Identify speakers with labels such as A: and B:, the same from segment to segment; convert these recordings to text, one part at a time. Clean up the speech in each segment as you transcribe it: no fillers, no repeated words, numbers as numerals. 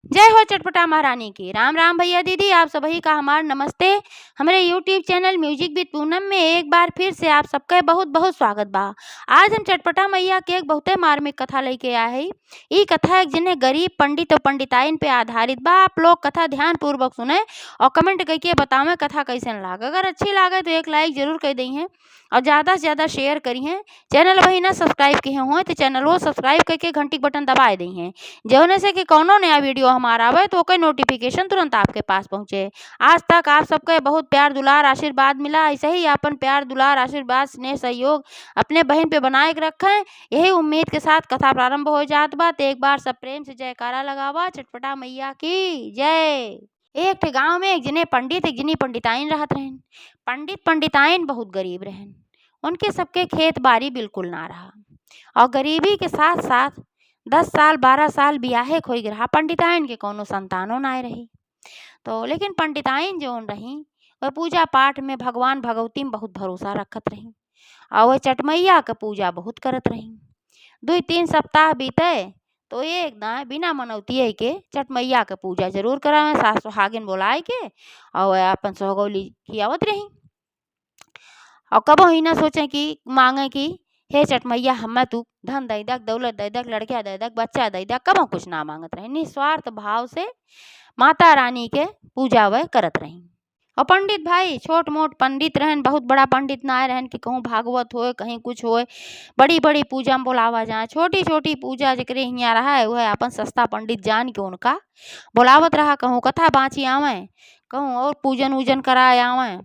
A: जय हो चटपटा महारानी की। राम राम भैया दीदी, आप सभी का हमार नमस्ते। हमारे YouTube channel music with Poonam में एक बार फिर से आप सबका बहुत बहुत स्वागत बा। आज हम चटपटा मैया के एक बहुते मार्मिक कथा लेके आए हैं। ये कथा एक जिन्हें गरीब पंडित और पंडिताइन पे आधारित बा। आप लोग कथा ध्यान पूर्वक सुने और कमेंट करके बतावें कथा कैसे लागे। अगर अच्छी लागे तो एक लाइक जरूर कर दी है और ज़्यादा से ज़्यादा शेयर करी है। चैनल वही ना सब्सक्राइब किए हुए तो चैनल वो सब्सक्राइब करके घंटी बटन दबा दी है, जौने से कि कौनो नया वीडियो हमारा आवे तो ओकर नोटिफिकेशन तुरंत आपके पास पहुंचे। आज तक आप सबके बहुत प्यार दुलार आशीर्वाद मिला, ऐसे ही अपन प्यार दुलार आशीर्वाद स्नेह सहयोग अपने बहन पे बनाए के रखें। यही उम्मीद के साथ कथा प्रारंभ हो जात बा। तो एक बार सब प्रेम से जयकारा लगावा, चटपटा मैया की जय। एक ठे गांव में एक जने पंडित एक जनी पंडिताइन रहत रहन। पंडित पंडिताइन बहुत गरीब रहन। उनके सबके खेत बाड़ी बिल्कुल ना रहा और गरीबी के साथ साथ 10 साल 12 साल बियाहे खोई रहा। पंडिताइन के कोनो संतानो ना रही। तो लेकिन पंडिताइन जोन रही वह पूजा पाठ में भगवान भगवती में बहुत भरोसा रखत रही और वह चटमैया के पूजा बहुत करत रही। 2-3 सप्ताह बीते तो एक ना बिना मनौती के चटमैया के पूजा जरूर करावे, सास सुहागिन बोलाए के और वह अपन सोहगौली खियावत रही। और कबो ही ना सोचे कि मांगे कि हे चटमैया हमें तू धन दे दक, दौलत दे दक, लड़किया दे दक, बच्चा दे दक, कबो कुछ ना मांगत रही। निस्वार्थ भाव से माता रानी के पूजा वह करत रही। और पंडित भाई छोट मोट पंडित रहन, बहुत बड़ा पंडित ना रहन कि कहूँ भागवत होए कहीं कुछ होए बड़ी बड़ी पूजा में बुलावा जाए। छोटी छोटी पूजा जकरे हियाँ रहा है वह अपन सस्ता पंडित जान के उनका बुलावत रहा। कहूँ कथा बाँची आवे, कहूँ और पूजन वूजन कराए आवे,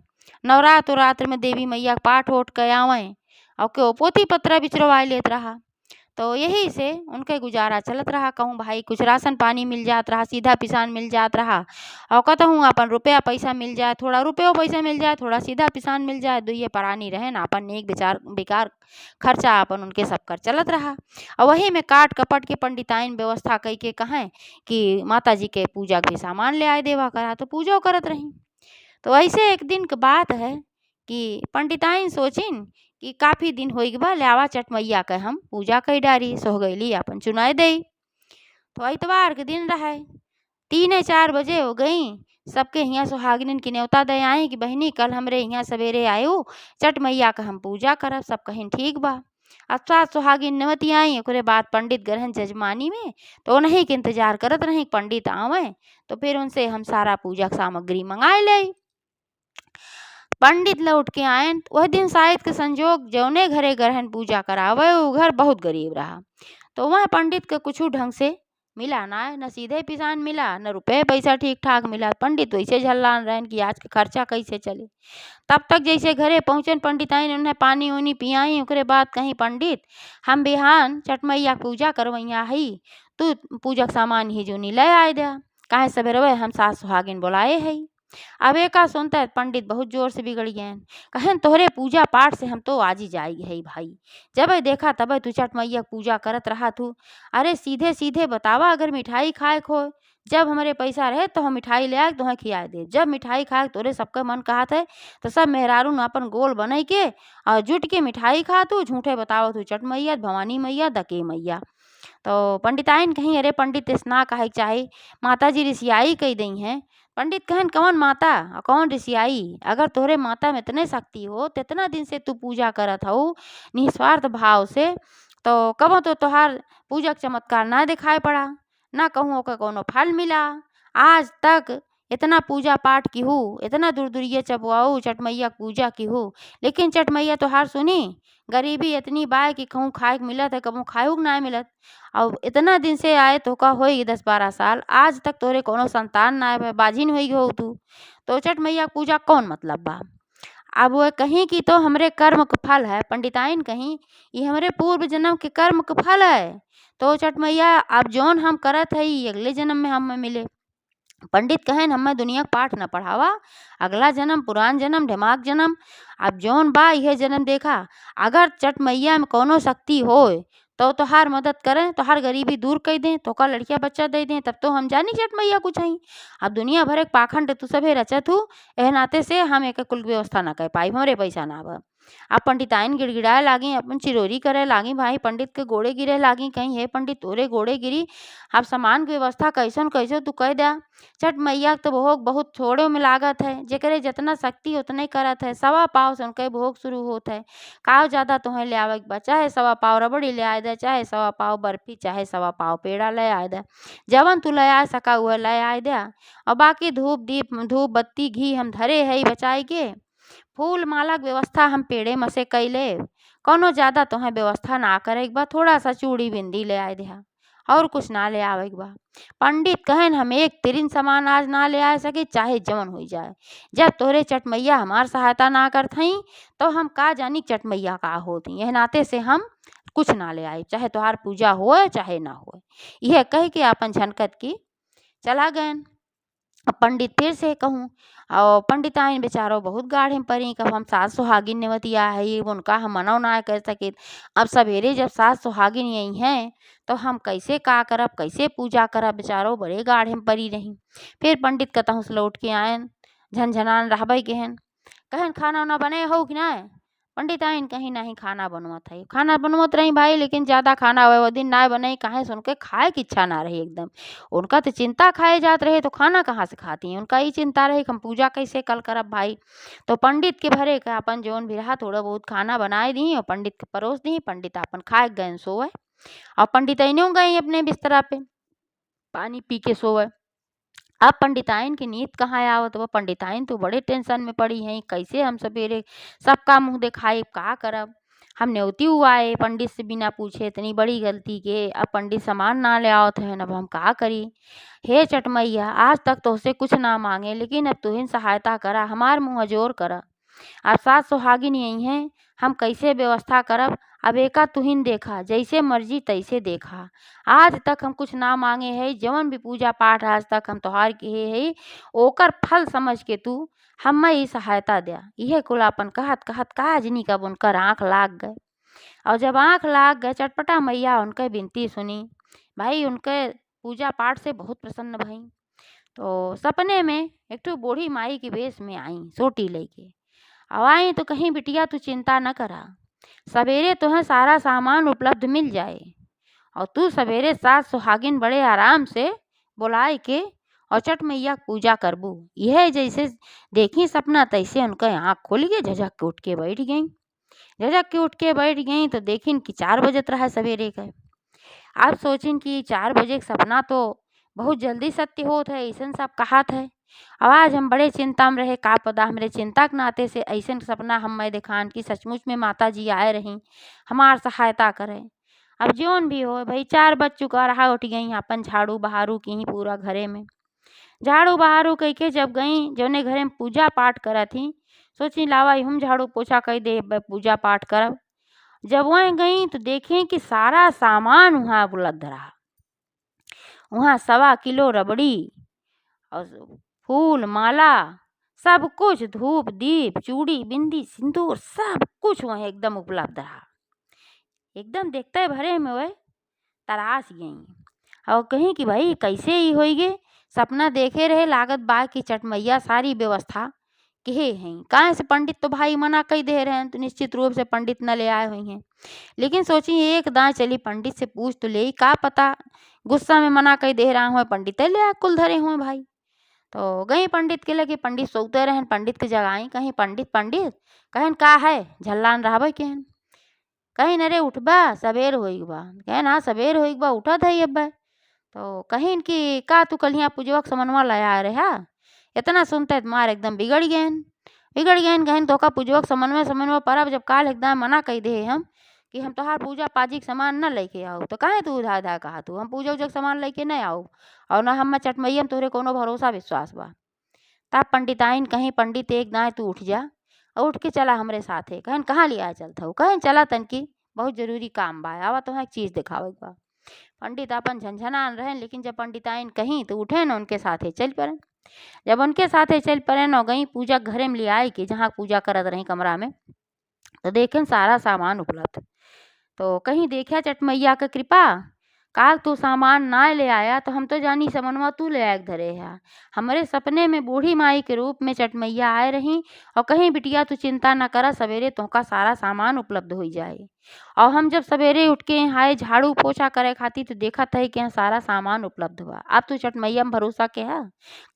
A: नवरात्र में देवी मैया पाठ ओठ के आवे और क्यों पोथी पत्र बिचरवाए लेत रहा। तो यही से उनके गुजारा चलत रहा। कहूँ भाई कुछ राशन पानी मिल जात रहा, सीधा पिसान मिल जात रहा और कहूँ अपन रुपया पैसा मिल जाए, थोड़ा रुपये पैसा मिल जाए, थोड़ा सीधा पिसान मिल जाए, दुइये परानी रहे ना अपन एक बेकार खर्चा अपन उनके सब कर चलत रहा। और वही में काट कपट के पंडिताइन व्यवस्था कई के कहें कि माता जी के पूजा के सामान ले आए देवा करा, तो पूजा करत रही। तो ऐसे एक दिन की बात है कि पंडिताइन सोचिन कि काफी दिन हो बा, लावा चटमैया के हम पूजा कई डारी, सोहगैली अपन चुनाए दई। तो इतवार के दिन रहे, 3-4 बजे हो गई। सबके यहाँ सुहागिन की न्योता दे आई कि बहनी कल हमरे यहाँ सवेरे आयो चटमैया का हम पूजा करब। सब कहीं ठीक बा। अच्छा सुहागिन नेवती आई, ओकरे बाद पंडित ग्रहण जजमानी में तो उन्हीं के इंतजार करत रही पंडित आवे तो फिर उनसे हम सारा पूजा सामग्री मंगाए ले। पंडित लौट के आयन वह दिन शायद के संजोग जौने घरे ग्रहण पूजा करावे वो घर बहुत गरीब रहा। तो वह पंडित के कुछ ढंग से मिला ना, न सीधे पिसान मिला न रुपये पैसा ठीक ठाक मिला। पंडित वैसे झल्लान रहन कि आज का खर्चा कैसे चले। तब तक जैसे घरे पहुँचन पंडिताइन उन्हें पानी उनी पियाई। ओकरे बाद कहीं पंडित हम बिहान चटमैया पूजा करवैया हई, तू पूजा सामान ही जो ले आए दे, काहे सवेरे हम सास सुहागिन बुलाए हई। अब एका सुनते पंडित बहुत जोर से बिगड़ गए। कहें तोहरे पूजा पाठ से हम तो आज ही जाएगी है भाई, जब देखा तब तू चटमैया पूजा करत रहा तू। अरे सीधे सीधे बतावा, अगर मिठाई खाए खो जब हमारे पैसा रहे तो हम मिठाई ले आए तुम्हें खिया दे। जब मिठाई खाए तोरे सबका मन कहा थे तो सब मेहरारू अपन गोल बनाई के और जुट के मिठाई खा तू, झूठे बताओ तू चटमैया भवानी मैया दके मैया। तो पंडिताइन कहीं अरे पंडित स्ना कहे चाहे माता जी रिसियाई कही दई हैं। पंडित कहन कौन माता और कौन रिसियाई, अगर तोहरे माता में इतने शक्ति हो तो इतना दिन से तू पूजा करत हो निस्वार्थ भाव से, तो कबो तो तोहार पूजक चमत्कार ना दिखाई पड़ा, ना कहूँ का कोनो फल मिला। आज तक इतना पूजा पाठ की हूँ, इतना दूर दूरिये चबुआऊ चटमैया पूजा की हूँ, लेकिन चटमैया तोहार सुनी गरीबी इतनी बाय कि कहूँ खाए के मिलत है कबू खाए ना मिलत। और इतना दिन से आए तो का होई 10-12 साल, आज तक तोरे कोनो संतान ना है, बाझिन हुई हो तू, तो चटमैया पूजा कौन मतलब बा। अब वह कहीं की तो हमरे कर्म का फल है। पंडिताइन कहीं ये हमारे पूर्व जन्म के कर्म का फल है। तो चटमैया अब जौन हम करत है अगले जन्म में हमें मिले। पंडित कहेन हमें दुनिया पाठ न पढ़ावा, अगला जन्म पुरान जन्म दिमाग जन्म अब जौन बा यह जन्म देखा। अगर चटमैया में कोनो शक्ति होए तो तोहार मदद करें, तोहार गरीबी दूर कर दें, तो का लड़किया बच्चा दे दें, तब तो हम जानी चटमैया कुछ ही। अब दुनिया भर एक पाखंड तू सभे रचत हूँ, एह नाते से हम एक कुल व्यवस्था ना कर पाई, हमारे पैसा ना बा। अब पंडिताइन गिड़गिड़ाए लागी, अपन चिरौरी करे लागी, भाई पंडित के गोड़े गिरे लागी, कहीं हे पंडित तोरे गोड़े गिरी, अब सामान के व्यवस्था कैसन कैसे तू कह दे। छठ मैया तो भोग बहुत थोड़े में लागत है, जेकरे जितना शक्ति उतने करत है। सवा पाव से उनके भोग शुरू होत है। काव ज्यादा तुम्हें ले आवे के बा, चाहे सवा पाव रबड़ी ले आए दे, चाहे सवा पाव बर्फी, चाहे सवा पाव पेड़ा ले आए दे, जवन तू ले आ सका वह ले आए दे। और बाकी धूप बत्ती घी हम धरे है बचाए के, फूल माला के व्यवस्था हम पेड़े में से कैले। कोनो ज्यादा तुम्हें व्यवस्था ना करे के बा, थोड़ा सा चूड़ी बिंदी ले आए दे, और कुछ ना ले आवे के बा। पंडित कहन हम एक तिरिन सामान आज ना ले आ सके, चाहे जवन हो जाए। जब तोरे चट मैया हमार सहायता ना करत हई तो हम का जानी चट मैया का होती। यह नाते से हम कुछ ना ले आए, चाहे तोहार पूजा होए चाहे ना होए। यह कह के अपन झनकत की चला गए। अब पंडित फिर से कहूँ, और पंडिताइन बेचारो बहुत गाढ़े में पड़ी, कब हम सास सुहागिन नेवतिया है उनका हम मनो ना कर सके। अब सवेरे जब सास सुहागिन यही हैं तो हम कैसे का करब, कैसे पूजा करब, बेचारो बड़े गाढ़े में पड़ी रही। फिर पंडित कतहु से लौट के आयन, झनझनान रहबे केहन, कहन खाना उना बने हो कि ना। पंडिताइन कहीं नहीं खाना बनवत है, खाना बनवत रही भाई, लेकिन ज्यादा खाना हुए वो दिन ना बने, काहे सुन के खाए की इच्छा ना रही एकदम। उनका तो चिंता खाए जात रहे तो खाना कहाँ से खाती हैं, उनका ही चिंता रहे कि हम पूजा कैसे कल करब भाई। तो पंडित के भरे का अपन जोन भी रहा थोड़ा बहुत खाना बनाए दी और पंडित के परोस दी। पंडित अपन खाए गए सोए, और पंडिताइनों गई अपने बिस्तरा पे पानी पी के सोए। अब पंडिताइन की नींद कहाँ आवत बा, पंडिताइन तो बड़े टेंशन में पड़ी हैं, कैसे हम सवेरे सबका मुंह दिखाई का करब। हम न्योती हुआ है पंडित से बिना पूछे, इतनी बड़ी गलती के। अब पंडित सामान ना ले आवत है, अब हम का करी। हे चट मैया, आज तक तो उसे कुछ ना मांगे, लेकिन अब तुहिन सहायता करा, हमार मुँह जोर करा। अब सास सुहागिन यही हैं, हम कैसे व्यवस्था करब। अब एका तुहिन देखा, जैसे मर्जी तैसे देखा। आज तक हम कुछ ना मांगे है, जवन भी पूजा पाठ आज तक हम तोहार किए है, ओकर फल समझ के तू हमें ही सहायता दे। यह कुल अपन कहत कहत काजनी कब उनकर आँख लाग गए। और जब आँख लाग गए, चटपटा मैया उनके विनती सुनी, भाई उनके पूजा पाठ से बहुत प्रसन्न भई। तो सपने में एक ठो बूढ़ी माई की वेश में आई, सोटी लेके। अब आई तो कहीं बिटिया तू चिंता न करा, सवेरे तुम्हें सारा सामान उपलब्ध मिल जाए, और तू सवेरे सास सुहागिन बड़े आराम से बुलाए के और चट मैया पूजा करबू। यह जैसे देखी सपना तैसे उनका आँख खुल गई, झझक के उठ के बैठ गई। झझक के उठ के बैठ गई तो देखिन कि 4 बजत रहा सवेरे का। आप सोचिन कि 4 बजे का सपना तो बहुत जल्दी सत्य होत है, ऐसा सब कहात है। अब आज हम बड़े चिंता में रहे, का पता हमरे चिंता के नाते से ऐसा सपना हम मैं दिखान कि सचमुच में माता जी आए रही हमार सहायता करे। अब जोन भी हो भाई, 4 बज चुका रहा, उठ गई अपन झाड़ू बहारू की ही पूरा घरे में। झाड़ू बहारू कह के जब गई जौने घरे में पूजा पाठ करा थी, सोची लावा हम झाड़ू पोछा कह दे पूजा पाठ करब। जब वहाँ गई तो देखें कि सारा सामान वहाँ उपलब्ध रहा। वहाँ 1.25 किलो रबड़ी और फूल माला सब कुछ, धूप दीप चूड़ी बिंदी सिंदूर सब कुछ वहाँ एकदम उपलब्ध रहा। एकदम देखते भरे में वह तरास गई और कहीं कि भाई कैसे ही होइगे, सपना देखे रहे लागत बा की चट मैया सारी व्यवस्था कहे हैं। कहाँ से पंडित तो भाई मना कह दे रहे हैं, तो निश्चित रूप से पंडित न ले आए हुई हैं। लेकिन सोची एक दाएं चली पंडित से पूछ तो ले, का पता गुस्सा में मना कह दे रहा हूँ, पंडित ले आ कुल धरे हुए भाई। तो गई पंडित के लगे, पंडित सोते रहे, पंडित के जगाई, कहीं पंडित पंडित कहन का है झल्लान रहा कहन, कहीं नरे उठबा सवेर होइक बा, कहन हाँ सवेर होइक बा उठत है अब। तो कहीं कि का तू कल यहाँ पूजवक समनवा लाया रहे हा। इतना सुनते मार एकदम बिगड़ गए कहन तो का पूजवक समन्वय परब जब काल एकदम मना कह दे हम कि हम तोहार पूजा पाजी के सामान न लेके आओ, तो काहे तू उधा उधा कहा तू हम पूजा उजा के सामान लेके नहीं आओ, और न हम चटमैया में तोहरे कोनो भरोसा विश्वास बा। तब पंडिताइन कहीं पंडित एक दाएं तू उठ जा और उठ के चला हमरे साथे। कहन कहाँ लिया चलता हूँ, कहन चला तनकी बहुत जरूरी काम बा, आवा तो एक चीज दिखावे बा। पंडित अपन झंझनान रहे, लेकिन जब पंडिताइन कहीं तो उठे न उनके साथे चल पड़े। जब उनके साथे चल पड़े न गई पूजा घरे में ले आए कि जहाँ पूजा करत रही कमरा में, तो देखें सारा सामान उपलब्ध। तो कहीं देखा चट मैया का कृपा काल तू सामान ना ले आया तो हम तो जानी समनवा तू ले आके धरे है। हमरे सपने में बूढ़ी माई के रूप में छठ मैया आए रही और कहीं बिटिया तू चिंता न करा, सवेरे तोहका सारा सामान उपलब्ध हो जाए। और हम जब सवेरे उठ के यहाँ आए झाड़ू पोछा करे खातिर तो देखा था कि यहाँ सारा सामान उपलब्ध हुआ। अब तू छठ मैया में भरोसा के है,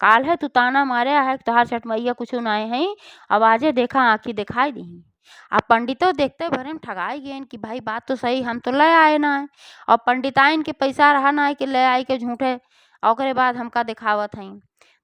A: काल है तू ताना मारे है तुहार छठ मैया कुछ नाए है। अब आजे देखा आँखी दिखाई दी। अब पंडितो देखते भरे में ठगाई गए कि भाई बात तो सही, हम तो ले आए ना है और पंडिताइन के पैसा रहा ना है कि ले आई के झूठे और ओकरे बाद हमका दिखावत हई।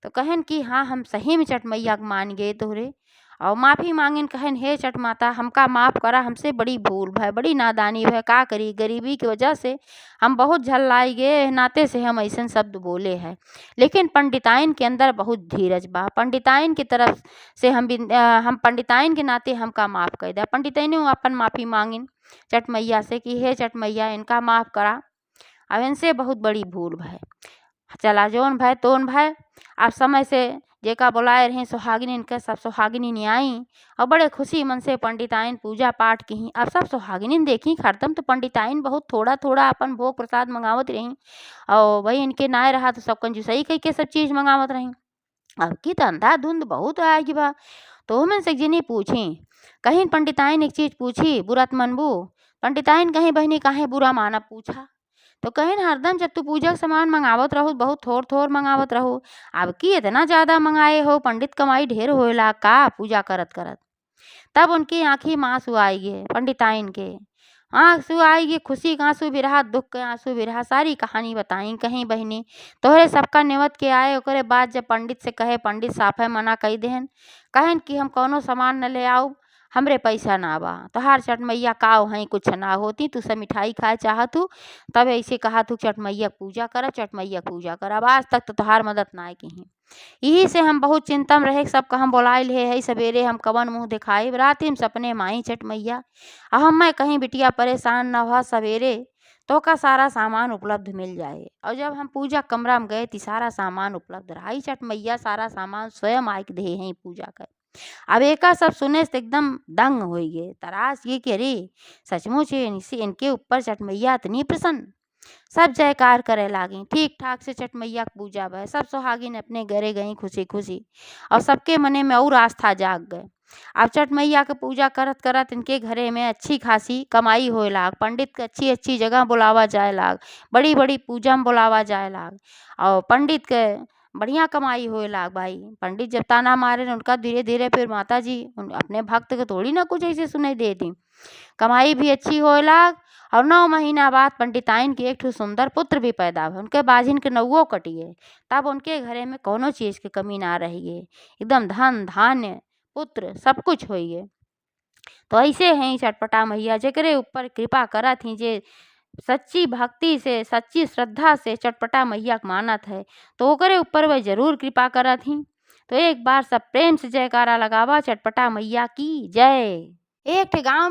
A: तो कहन कि हाँ हम सही में छठ मैया के मान गए तोहरे और माफ़ी मांगिन, कहन हे छठ माता हमका माफ़ करा, हमसे बड़ी भूल भय, बड़ी नादानी भय, का करी गरीबी की वजह से हम बहुत झल्लाई गए, नाते से हम ऐसे शब्द बोले हैं। लेकिन पंडिताइन के अंदर बहुत धीरज बा, पंडिताइन की तरफ से हम पंडिताइन के नाते हमका माफ़ कर दिया। पंडिताइन अपन माफ़ी मांगिन छठ मैया से कि हे छठ मैया इनका माफ़ करा, अब इनसे बहुत बड़ी भूल भय, चला जोन भय तोन भय। आप समय से जेका बुलाए रहे सुहागिनी इनके सब सुहागिनी नहीं आई और बड़े खुशी मन से पंडिताइन पूजा पाठ की। अब सब सुहागिनी देखी हरदम तो पंडिताइन बहुत थोड़ा थोड़ा अपन भोग प्रसाद मंगावत रही और वही इनके नाय रहा तो सब कंजूसई कह के सब चीज़ मंगावत रही। अब की तो अंधाधुंध बहुत आएगी बा, तो हम से जिन्हें पूछी, कहीं पंडिताइन एक चीज़ पूछी बुरा त मनबू, पंडिताइन कहीं बहनी काहे बुरा माना पूछा। तो कहीं हरदम जब तू पूजा के सामान मंगावत रहो बहुत थोड़ थोड़ मंगावत रहो, अब की इतना ज़्यादा मंगाए हो, पंडित कमाई ढेर होएला का पूजा करत करत। तब उनकी आँखी में आंसू आई गे, पंडिताइन के आंसू आई गे, खुशी के आंसू भी रहा, दुख के आंसू भी रहा, सारी कहानी बताई कहीं बहनी तोहरे सबका नेवत के आए। ओकरे बाद जब पंडित से कहे, पंडित साफे मना कही देहन, कहन कि हम कौनो सामान न ले आओ, हमरे पैसा ना बा, तोहार छठ मैया का वहीं कुछ ना होती, तू सब मिठाई खाए चाहतू तब ऐसे कहा तू छठ मैया पूजा कर, छठ मैया पूजा कर। अब आज तक तो तोहार मदद ना कहीं, यही से हम बहुत चिंता में रहे, सब हम बोलाइल है सवेरे हम कवन मुँह दिखाए, रात में सपने माई छठ मैया अब हम मैं कहीं बिटिया परेशान न हुआ, सवेरे तो का सारा सामान उपलब्ध मिल जाए। और जब हम पूजा कमरा में गए तो सारा सामान उपलब्ध रहा, ही छठ मैया सारा सामान स्वयं आके दे हैं पूजा कर। अब एका सब सुने से एकदम दंग हो गए, तराश ये कि अरे सचमुच इनके ऊपर छठ मैया इतनी प्रसन्न। सब जयकार करे लागी, ठीक ठाक से छठ मैया की पूजा भय, सब सुहागिन अपने घरे गई खुशी खुशी और सबके मने में और आस्था जाग गए। अब छठ मैया के पूजा करत करत इनके घरे में अच्छी खासी कमाई होए लाग, पंडित के अच्छी अच्छी जगह बुलावा जाए लाग, बड़ी बड़ी पूजा में बुलावा जाए लाग और पंडित के बढ़िया कमाई होए लाग। भाई पंडित जब ताना मारे उनका धीरे धीरे फिर माता जी अपने भक्त के थोड़ी ना कुछ ऐसे सुनाई देती, कमाई भी अच्छी होए लाग। और 9 महीना बाद पंडिताइन के एक ठो सुंदर पुत्र भी पैदा हुए, उनके बाजिन के नौवो कटिए, तब उनके घरे में कोनो चीज़ की कमी ना रही, एकदम धन धान्य पुत्र सब कुछ होइए। तो ऐसे हैं चटपटा मैया जेकरे ऊपर कृपा करत ही, जे सच्ची भक्ति से सच्ची श्रद्धा से चटपटा मैया के मानत है तो ओकरे ऊपर वह जरूर कृपा करत ही। तो एक बार सब प्रेम से जयकारा लगावा चटपटा मैया की जय। एक ठे गाँव